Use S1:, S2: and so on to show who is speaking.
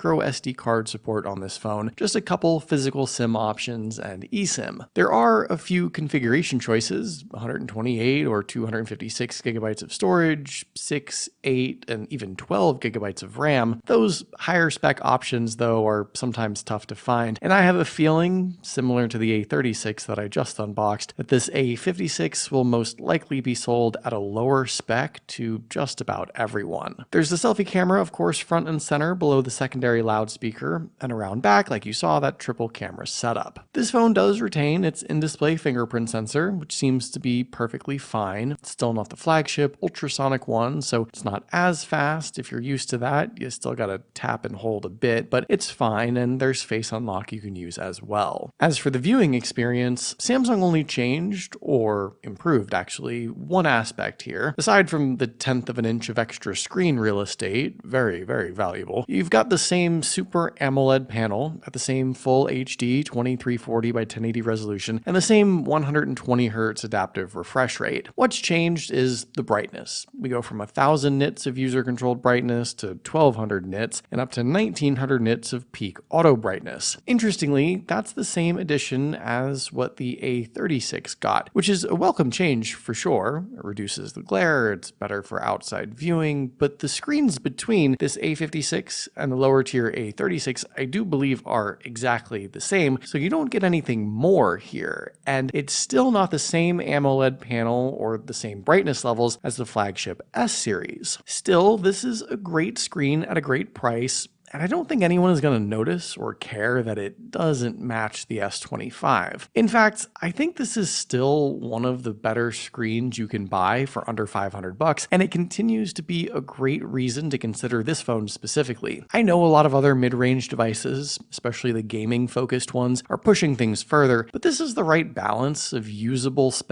S1: micro SD card support on this phone, just a couple physical SIM options and eSIM. There are a few configuration choices: 128 or 256 gigabytes of storage, 6, 8, and even 12 gigabytes of RAM. Those higher spec options, though, are sometimes tough to find, and I have a feeling, similar to the A36 that I just unboxed, that this A56 will most likely be sold at a lower spec to just about everyone. There's the selfie camera, of course, front and center below the secondary loudspeaker, and around back, like you saw, that triple camera setup. This phone does retain its in-display fingerprint sensor, which seems to be perfectly fine. It's still not the flagship ultrasonic one, so it's not as fast. If you're used to that, you still gotta tap and hold a bit, but it's fine, and there's face unlock you can use as well. As for the viewing experience, Samsung only changed, or improved actually, one aspect here. Aside from the 1/10 of an inch of extra screen real estate, very, very valuable, you've got the same Super AMOLED panel at the same full HD 2340 by 1080 resolution and the same 120Hz adaptive refresh rate. What's changed is the brightness. We go from 1000 nits of user-controlled brightness to 1200 nits and up to 1900 nits of peak auto brightness. Interestingly, that's the same addition as what the A36 got, which is a welcome change for sure. It reduces the glare, it's better for outside viewing, but the screens between this A56 and the lower tier A36 I do believe are exactly the same, so you don't get anything more here, and it's still not the same AMOLED panel or the same brightness levels as the flagship S series. Still, this is a great screen at a great price, and I don't think anyone is going to notice or care that it doesn't match the S25. In fact, I think this is still one of the better screens you can buy for under $500, and it continues to be a great reason to consider this phone specifically. I know a lot of other mid-range devices, especially the gaming-focused ones, are pushing things further, but this is the right balance of usable spec